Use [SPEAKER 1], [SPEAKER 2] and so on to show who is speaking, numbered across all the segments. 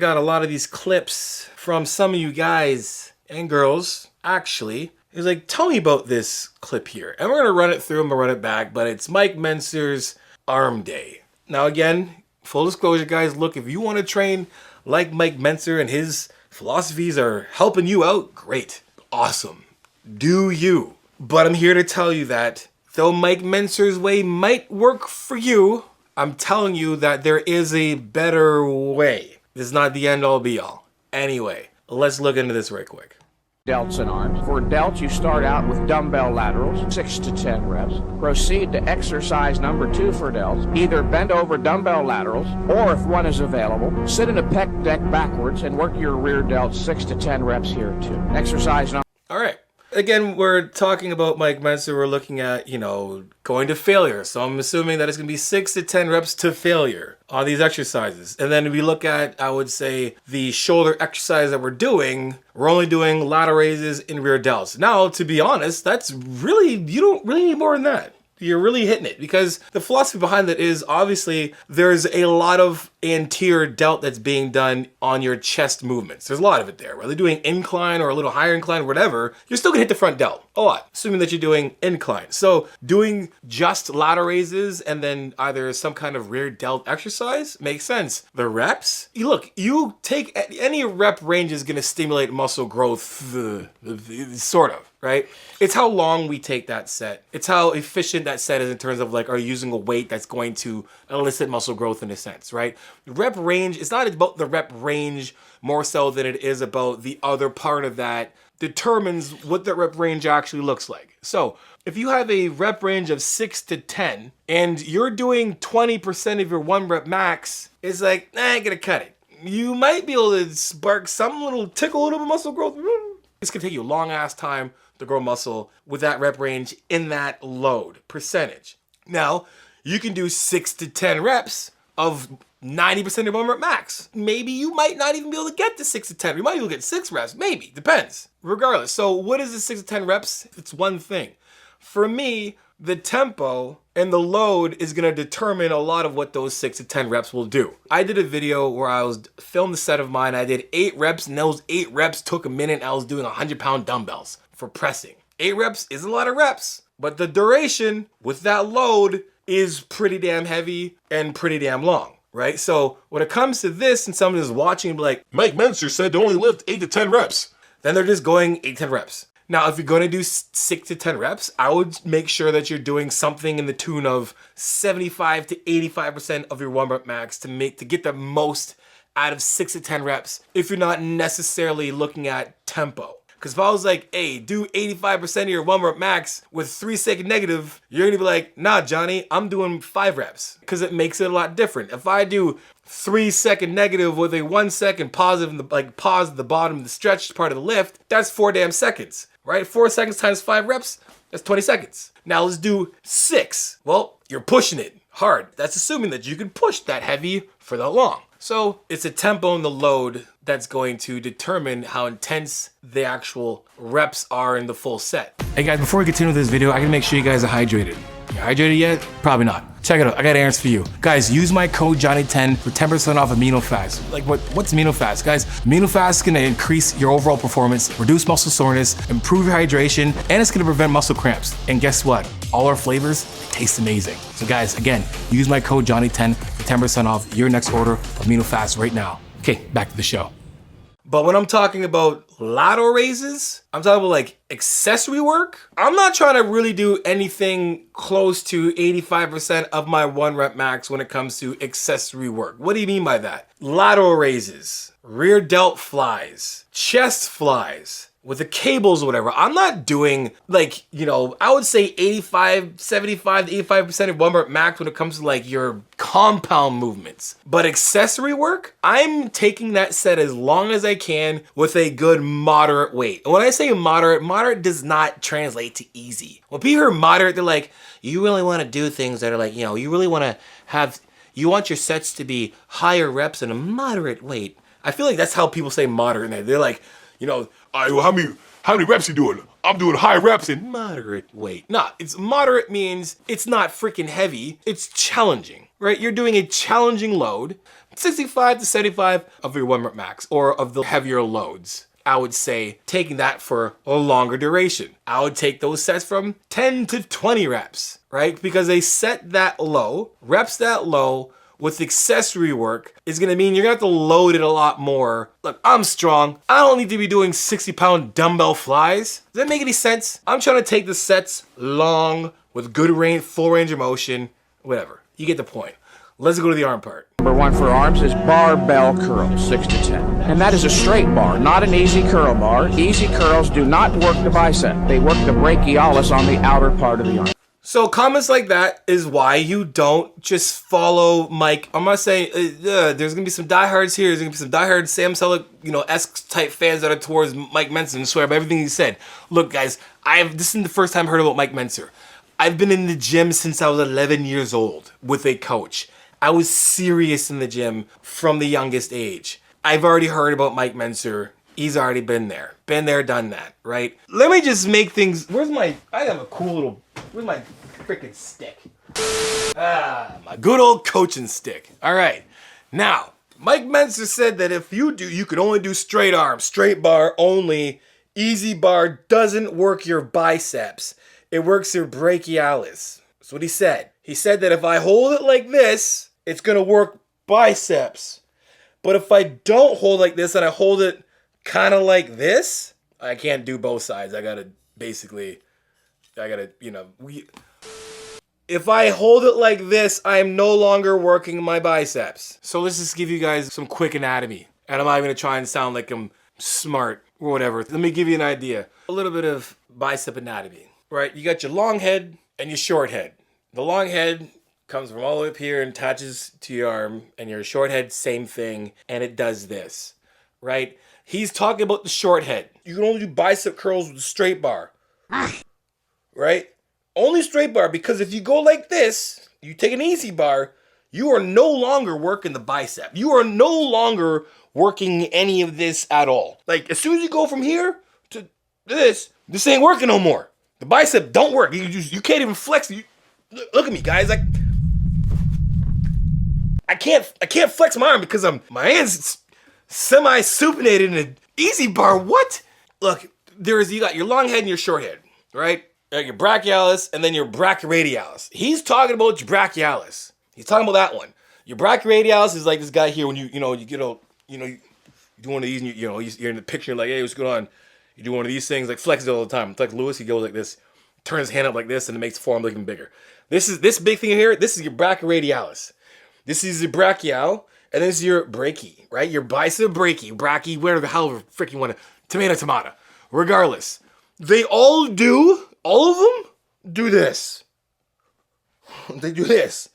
[SPEAKER 1] Got a lot of these clips from some of you guys and girls, actually. It's like, tell me about this clip here. And we're gonna run it through, I'm gonna run it back, but it's Mike Mentzer's arm day. Now again, full disclosure guys, look, if you wanna train like Mike Mentzer and his philosophies are helping you out, great, awesome, do you. But I'm here to tell you that though Mike Mentzer's way might work for you, I'm telling you that there is a better way. This is not the end all be all. Anyway, let's look into this right quick.
[SPEAKER 2] Delts and arms. For delts, you start out with dumbbell laterals, 6 to 10 reps. Proceed to exercise number 2 for delts. Either bend over dumbbell laterals, or if one is available, sit in a pec deck backwards and work your rear delts 6 to 10 reps here too. Exercise number...
[SPEAKER 1] All right. Again, we're talking about Mike Mentzer. We're looking at, going to failure. So I'm assuming that it's going to be 6 to 10 reps to failure on these exercises. And then we look at, I would say, the shoulder exercise that we're doing. We're only doing lateral raises in rear delts. Now, to be honest, that's really, you don't really need more than that. You're really hitting it because the philosophy behind it is obviously there's a lot of anterior delt that's being done on your chest movements. There's a lot of it there. Whether you're doing incline or a little higher incline, whatever, you're still gonna hit the front delt a lot, assuming that you're doing incline. So doing just lateral raises and then either some kind of rear delt exercise makes sense. The reps, look, you take any rep range is gonna stimulate muscle growth, sort of. Right? It's how long we take that set. It's how efficient that set is in terms of like, are you using a weight that's going to elicit muscle growth in a sense, right? Rep range, it's not about the rep range more so than it is about the other part of that determines what the rep range actually looks like. So if you have a rep range of 6 to 10 and you're doing 20% of your 1 rep max, it's like, I ain't gonna cut it. You might be able to spark some little tickle, a little bit of muscle growth. It's gonna take you a long ass time to grow muscle with that rep range in that load percentage. Now, you can do 6 to 10 reps of 90% of 1 rep max. Maybe you might not even be able to get to 6 to 10. You might even get 6 reps, maybe, depends. Regardless, so what is the 6 to 10 reps? It's one thing. For me, the tempo and the load is gonna determine a lot of what those 6 to 10 reps will do. I did a video where I was filmed a set of mine. I did 8 reps and those 8 reps took a minute. I was doing 100-pound dumbbells for pressing. 8 reps is a lot of reps, but the duration with that load is pretty damn heavy and pretty damn long, right? So when it comes to this and someone is watching and be like, Mike Mentzer said to only lift 8 to 10 reps, then they're just going 8 to 10 reps. Now, if you're going to do 6 to 10 reps, I would make sure that you're doing something in the tune of 75 to 85% of your 1 rep max to get the most out of 6 to 10 reps if you're not necessarily looking at tempo. Because if I was like, hey, do 85% of your 1 rep max with 3-second negative, you're gonna be like, nah, Johnny, I'm doing 5 reps. Because it makes it a lot different. If I do 3-second negative with a 1 second positive, like pause at the bottom of the stretched part of the lift, that's 4 damn seconds, right? 4 seconds times 5 reps, that's 20 seconds. Now let's do 6. Well, you're pushing it hard. That's assuming that you can push that heavy for that long. So it's a tempo and the load that's going to determine how intense the actual reps are in the full set. Hey guys, before we continue with this video, I gotta make sure you guys are hydrated. You hydrated yet? Probably not. Check it out, I got errands for you. Guys, use my code Johnny10 for 10% off Amino Fast. Like what's Amino Fast? Guys, Amino Fast is gonna increase your overall performance, reduce muscle soreness, improve your hydration, and it's gonna prevent muscle cramps. And guess what? All our flavors taste amazing. So guys, again, use my code Johnny10 for 10% off your next order of Amino Fast right now. Okay, back to the show. But when I'm talking about lateral raises, I'm talking about like accessory work. I'm not trying to really do anything close to 85% of my 1 rep max when it comes to accessory work. What do you mean by that? Lateral raises, rear delt flies, chest flies, with the cables or whatever. I'm not doing like, I would say 75 to 85% of 1 rep max when it comes to like your compound movements. But accessory work, I'm taking that set as long as I can with a good moderate weight. And when I say moderate does not translate to easy. When people hear moderate, they're like, you really want to do things that are like, you really want to you want your sets to be higher reps and a moderate weight. I feel like that's how people say moderate. They're like, how many reps you doing? I'm doing high reps and moderate weight. Nah, it's moderate means it's not freaking heavy. It's challenging, right? You're doing a challenging load 65 to 75 of your 1 rep max, or of the heavier loads. I would say taking that for a longer duration. I would take those sets from 10 to 20 reps, right? Because they set that low, reps that low with accessory work is gonna mean you're gonna have to load it a lot more. Look, I'm strong. I don't need to be doing 60-pound dumbbell flies. Does that make any sense? I'm trying to take the sets long with good range, full range of motion, whatever. You get the point. Let's go to the arm part.
[SPEAKER 2] Number 1 for arms is barbell curls, 6 to 10. And that is a straight bar, not an easy curl bar. Easy curls do not work the bicep. They work the brachialis on the outer part of the arm.
[SPEAKER 1] So comments like that is why you don't just follow Mike. I'm not saying there's gonna be some diehards here. There's gonna be some diehard Sam Selleck, esque type fans that are towards Mike Mentzer and swear by everything he said. Look, guys, this isn't the first time I heard about Mike Mentzer. I've been in the gym since I was 11 years old with a coach. I was serious in the gym from the youngest age. I've already heard about Mike Mentzer. He's already been there, done that, right? Let me just make things, I have a cool little, where's my freaking stick? My good old coaching stick. All right, now, Mike Mentzer said that if you could only do straight arm, straight bar only. Easy bar doesn't work your biceps. It works your brachialis. That's what he said. He said that if I hold it like this, it's gonna work biceps. But if I don't hold like this and I hold it kind of like this, I can't do both sides. If I hold it like this, I am no longer working my biceps. So let's just give you guys some quick anatomy. And I'm not gonna try and sound like I'm smart or whatever. Let me give you an idea. A little bit of bicep anatomy, right? You got your long head and your short head. The long head comes from all the way up here and attaches to your arm, and your short head, same thing, and it does this, right? He's talking about the short head. You can only do bicep curls with a straight bar, right? Only straight bar, because if you go like this, you take an easy bar, you are no longer working the bicep. You are no longer working any of this at all. Like, as soon as you go from here to this ain't working no more. The bicep don't work. You can't even flex. Look at me, guys. Like, I can't flex my arm because my hand's semi-supinated in an easy bar. What? Look, you got your long head and your short head, right? Your brachialis and then your brachioradialis. He's talking about your brachialis. He's talking about that one. Your brachioradialis is like this guy here when you do one of these and you're in the picture like, hey, what's going on? You do one of these things, like flexes all the time. It's like Lewis, he goes like this, turns his hand up like this, and it makes the forearm look even bigger. This big thing here, this is your brachioradialis. This is your brachial, and this is your brachii, right? Your bicep brachii, whatever the hell frick you want to, tomato. Regardless, they all of them do this. They do this,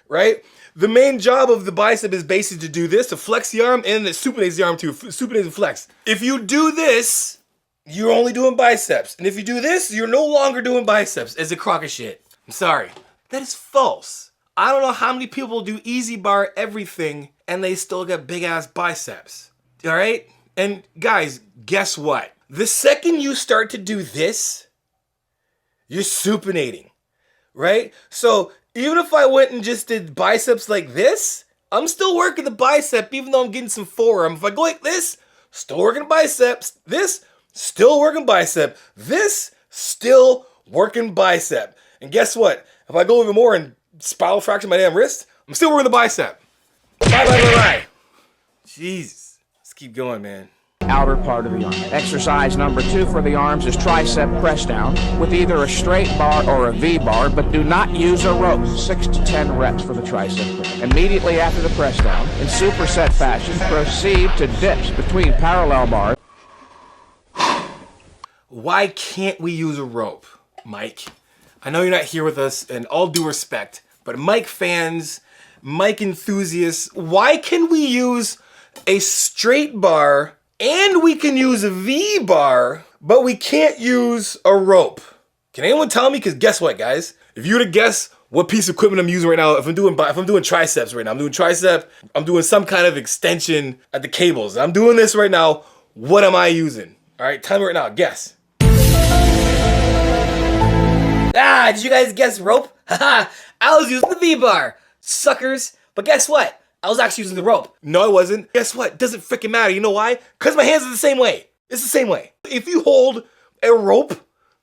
[SPEAKER 1] right? The main job of the bicep is basically to do this, to flex the arm, and it supinates the arm too. Supinates and flex. If you do this, you're only doing biceps. And if you do this, you're no longer doing biceps. It's a crock of shit. I'm sorry. That is false. I don't know how many people do easy bar everything and they still got big ass biceps. All right? And guys, guess what? The second you start to do this, you're supinating, right? So even if I went and just did biceps like this, I'm still working the bicep even though I'm getting some forearm. If I go like this, still working biceps. This, still working bicep. This, still working bicep. And guess what? If I go even more and spiral fracture my damn wrist, I'm still working the bicep. Bye. Jesus. Let's keep going, man.
[SPEAKER 2] Outer part of the arm. Exercise number 2 for the arms is tricep press down with either a straight bar or a V bar, but do not use a rope. 6 to 10 reps for the tricep press. Immediately after the press down, in superset fashion, proceed to dips between parallel bars.
[SPEAKER 1] Why can't we use a rope, Mike? I know you're not here with us, and all due respect, but Mike fans, Mike enthusiasts, why can we use a straight bar and we can use a V bar, but we can't use a rope? Can anyone tell me? Because guess what, guys? If you were to guess what piece of equipment I'm using right now, if I'm doing triceps right now, I'm doing some kind of extension at the cables. I'm doing this right now. What am I using? All right, tell me right now. Guess.
[SPEAKER 3] Did you guys guess rope? Haha, I was using the V-bar. Suckers. But guess what?
[SPEAKER 1] I was actually using the rope. No, I wasn't. Guess what? Doesn't freaking matter. You know why? Because my hands are the same way. It's the same way. If you hold a rope,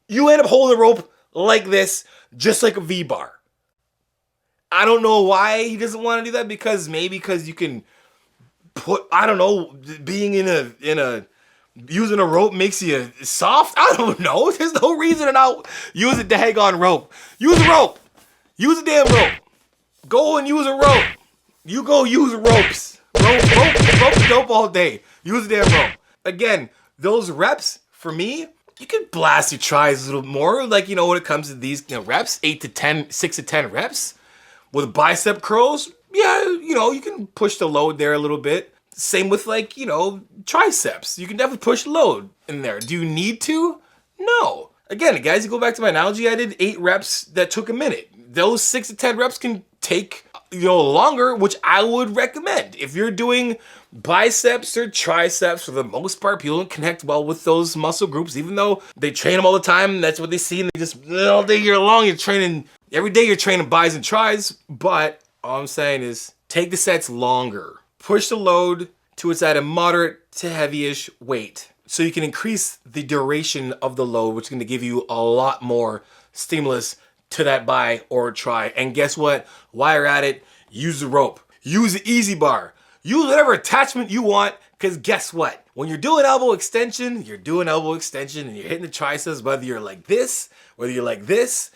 [SPEAKER 1] you end up holding a rope like this, just like a V-bar. I don't know why he doesn't want to do that, because maybe because you can put, I don't know, being using a rope makes you soft? I don't know. There's no reason to not use a daggone rope. Use a rope. Use a damn rope. Go and use a rope. You go use ropes. Rope dope all day. Use a damn rope. Again, those reps, for me, you can blast your tries a little more. Like, you know, when it comes to these reps, 6 to 10 reps. With bicep curls, yeah, you know, you can push the load there a little bit. Same with, like, you know, triceps. You can definitely push load in there. Do you need to? No. Again, guys, you go back to my analogy, I did 8 reps that took a minute. Those 6 to 10 reps can take, you know, longer, which I would recommend. If you're doing biceps or triceps, for the most part, people don't connect well with those muscle groups, even though they train them all the time. That's what they see, and they just, all day year long, you're training, every day you're training bis and tris, but all I'm saying is take the sets longer. Push the load to it's at a moderate to heavy-ish weight, so you can increase the duration of the load, which is going to give you a lot more stimulus to that bi or try. And guess what? While you're at it, use the rope. Use the easy bar. Use whatever attachment you want, because guess what? When you're doing elbow extension, and you're hitting the triceps, whether you're like this, whether you're like this,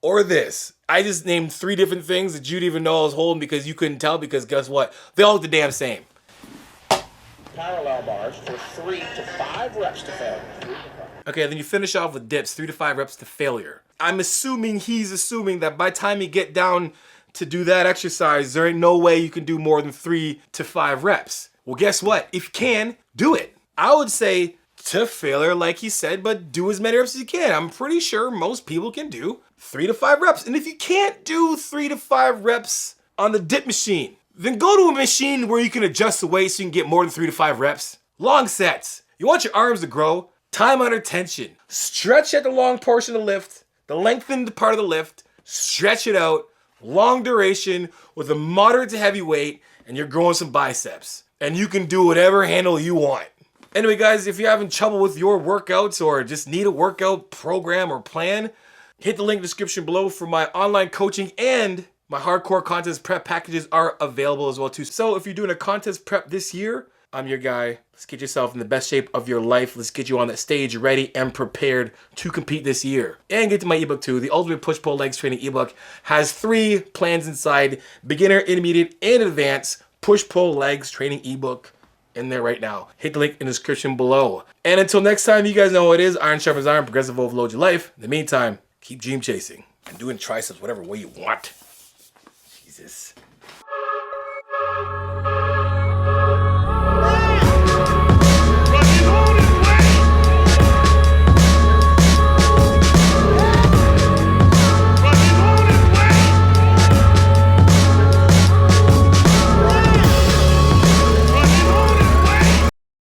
[SPEAKER 1] or this. I just named 3 different things that you'd even know I was holding because you couldn't tell, because guess what? They all look the damn same.
[SPEAKER 2] Parallel bars for 3 to 5 reps to failure.
[SPEAKER 1] Okay, then you finish off with dips, 3 to 5 reps to failure. I'm assuming he's assuming that by the time you get down to do that exercise, there ain't no way you can do more than 3 to 5 reps. Well, guess what? If you can, do it. I would say to failure, like he said, but do as many reps as you can. I'm pretty sure most people can do 3 to 5 reps. And if you can't do 3 to 5 reps on the dip machine, then go to a machine where you can adjust the weight so you can get more than 3 to 5 reps. Long sets. You want your arms to grow? Time under tension. Stretch at the long portion of the lift, the lengthened part of the lift, stretch it out, long duration with a moderate to heavy weight, and you're growing some biceps. And you can do whatever handle you want. Anyway, guys, if you're having trouble with your workouts or just need a workout program or plan, hit the link in the description below for my online coaching, and my hardcore contest prep packages are available as well too. So if you're doing a contest prep this year, I'm your guy. Let's get yourself in the best shape of your life. Let's get you on that stage ready and prepared to compete this year. And get to my ebook too. The Ultimate Push-Pull Legs Training ebook has 3 plans inside: beginner, intermediate, and advanced push-pull legs training ebook in there right now. Hit the link in the description below. And until next time, you guys know what it is. Iron sharpens iron, progressive overload your life. In the meantime, keep dream chasing and doing triceps whatever way you want. Jesus.